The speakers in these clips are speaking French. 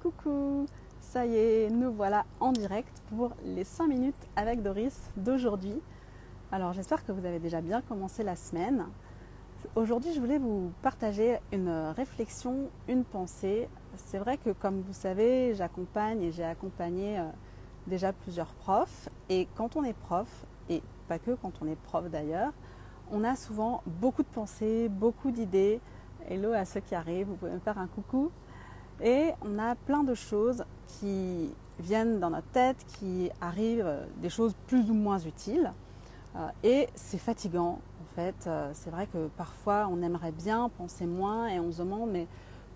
Coucou, ça y est, nous voilà en direct pour les 5 minutes avec Doris d'aujourd'hui. Alors j'espère que vous avez déjà bien commencé la semaine. Aujourd'hui je voulais vous partager une réflexion, une pensée. C'est vrai que comme vous savez, j'accompagne et j'ai accompagné déjà plusieurs profs. Et quand on est prof, et pas que quand on est prof d'ailleurs, on a souvent beaucoup de pensées, beaucoup d'idées. Hello à ceux qui arrivent, vous pouvez me faire un coucou. Et on a plein de choses qui viennent dans notre tête, qui arrivent, des choses plus ou moins utiles. Et c'est fatigant en fait. C'est vrai que parfois on aimerait bien penser moins et on se demande mais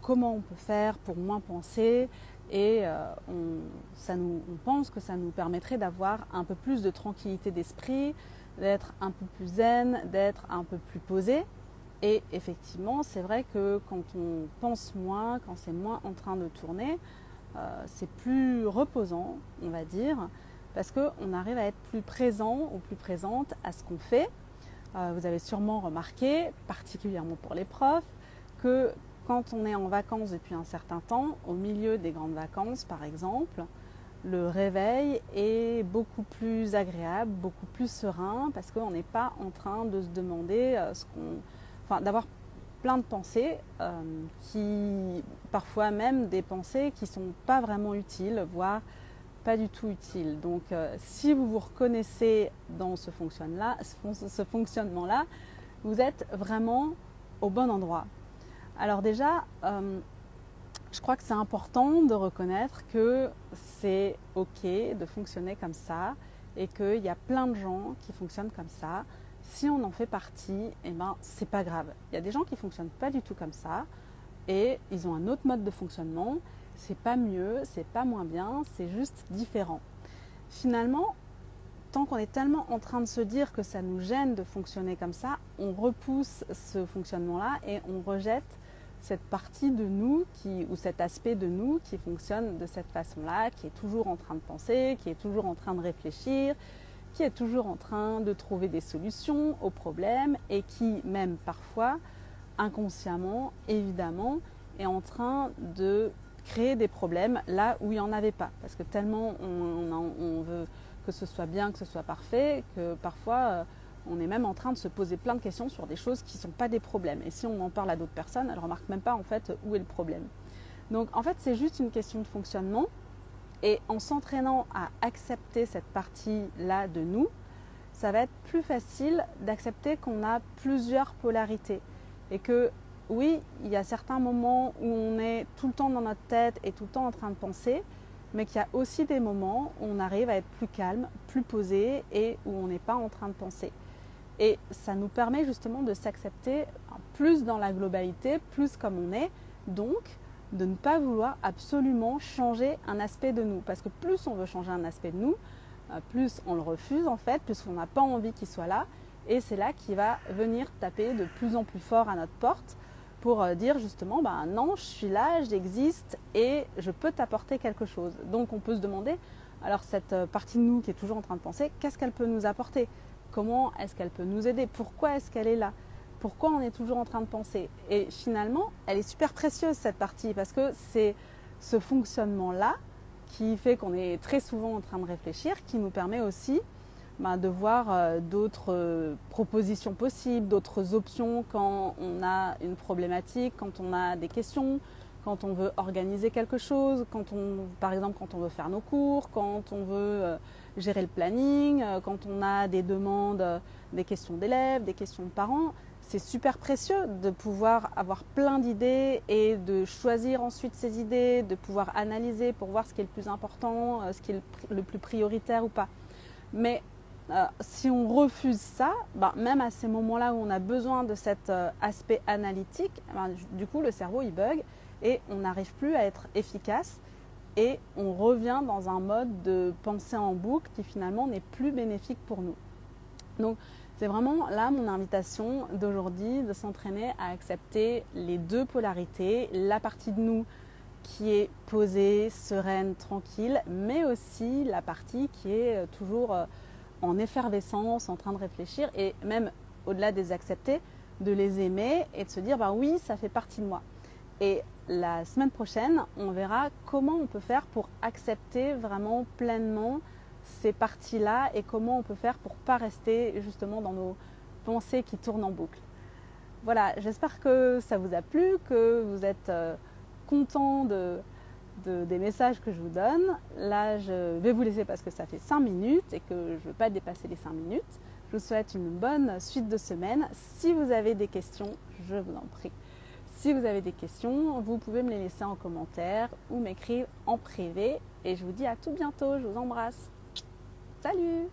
comment on peut faire pour moins penser. Et on pense que ça nous permettrait d'avoir un peu plus de tranquillité d'esprit, d'être un peu plus zen, d'être un peu plus posé. Et effectivement, c'est vrai que quand on pense moins, quand c'est moins en train de tourner, c'est plus reposant, on va dire, parce qu'on arrive à être plus présent ou plus présente à ce qu'on fait. Vous avez sûrement remarqué, particulièrement pour les profs, que quand on est en vacances depuis un certain temps, au milieu des grandes vacances par exemple, le réveil est beaucoup plus agréable, beaucoup plus serein, parce qu'on n'est pas en train de se demander d'avoir plein de pensées qui, parfois même des pensées qui ne sont pas vraiment utiles, voire pas du tout utiles. Donc si vous vous reconnaissez dans ce fonctionnement-là, vous êtes vraiment au bon endroit. Alors déjà, je crois que c'est important de reconnaître que c'est ok de fonctionner comme ça et qu'il y a plein de gens qui fonctionnent comme ça. Si on en fait partie, eh ben, c'est pas grave. Il y a des gens qui ne fonctionnent pas du tout comme ça et ils ont un autre mode de fonctionnement. C'est pas mieux, c'est pas moins bien, c'est juste différent. Finalement, tant qu'on est tellement en train de se dire que ça nous gêne de fonctionner comme ça, on repousse ce fonctionnement-là et on rejette cette partie de nous ou cet aspect de nous qui fonctionne de cette façon-là, qui est toujours en train de penser, qui est toujours en train de réfléchir, qui est toujours en train de trouver des solutions aux problèmes et qui, même parfois, inconsciemment, évidemment, est en train de créer des problèmes là où il n'y en avait pas. Parce que tellement on veut que ce soit bien, que ce soit parfait, que parfois on est même en train de se poser plein de questions sur des choses qui ne sont pas des problèmes. Et si on en parle à d'autres personnes, elles ne remarquent même pas en fait où est le problème. Donc en fait, c'est juste une question de fonctionnement. Et en s'entraînant à accepter cette partie-là de nous, ça va être plus facile d'accepter qu'on a plusieurs polarités. Et que oui, il y a certains moments où on est tout le temps dans notre tête et tout le temps en train de penser, mais qu'il y a aussi des moments où on arrive à être plus calme, plus posé et où on n'est pas en train de penser. Et ça nous permet justement de s'accepter plus dans la globalité, plus comme on est, donc de ne pas vouloir absolument changer un aspect de nous. Parce que plus on veut changer un aspect de nous, plus on le refuse en fait, plus on n'a pas envie qu'il soit là. Et c'est là qu'il va venir taper de plus en plus fort à notre porte pour dire justement, non, je suis là, j'existe et je peux t'apporter quelque chose. Donc on peut se demander, alors cette partie de nous qui est toujours en train de penser, qu'est-ce qu'elle peut nous apporter ? Comment est-ce qu'elle peut nous aider ? Pourquoi est-ce qu'elle est là ? Pourquoi on est toujours en train de penser ? Et finalement, elle est super précieuse cette partie parce que c'est ce fonctionnement-là qui fait qu'on est très souvent en train de réfléchir, qui nous permet aussi de voir d'autres propositions possibles, d'autres options quand on a une problématique, quand on a des questions, quand on veut organiser quelque chose, par exemple quand on veut faire nos cours, quand on veut gérer le planning, quand on a des demandes, des questions d'élèves, des questions de parents. C'est super précieux de pouvoir avoir plein d'idées et de choisir ensuite ces idées, de pouvoir analyser pour voir ce qui est le plus important, ce qui est le plus prioritaire ou pas. Mais si on refuse ça, même à ces moments-là où on a besoin de cet aspect analytique, du coup le cerveau il bug et on n'arrive plus à être efficace et on revient dans un mode de pensée en boucle qui finalement n'est plus bénéfique pour nous. Donc c'est vraiment là mon invitation d'aujourd'hui, de s'entraîner à accepter les deux polarités, la partie de nous qui est posée, sereine, tranquille, mais aussi la partie qui est toujours en effervescence, en train de réfléchir et même au-delà des accepter, de les aimer et de se dire oui, ça fait partie de moi. Et la semaine prochaine, on verra comment on peut faire pour accepter vraiment pleinement ces parties-là et comment on peut faire pour ne pas rester justement dans nos pensées qui tournent en boucle. Voilà, j'espère que ça vous a plu, que vous êtes content des messages que je vous donne. Là, je vais vous laisser parce que ça fait 5 minutes et que je ne veux pas dépasser les 5 minutes. Je vous souhaite une bonne suite de semaine. Si vous avez des questions, je vous en prie. Si vous avez des questions, vous pouvez me les laisser en commentaire ou m'écrire en privé. Et je vous dis à tout bientôt, je vous embrasse. Salut!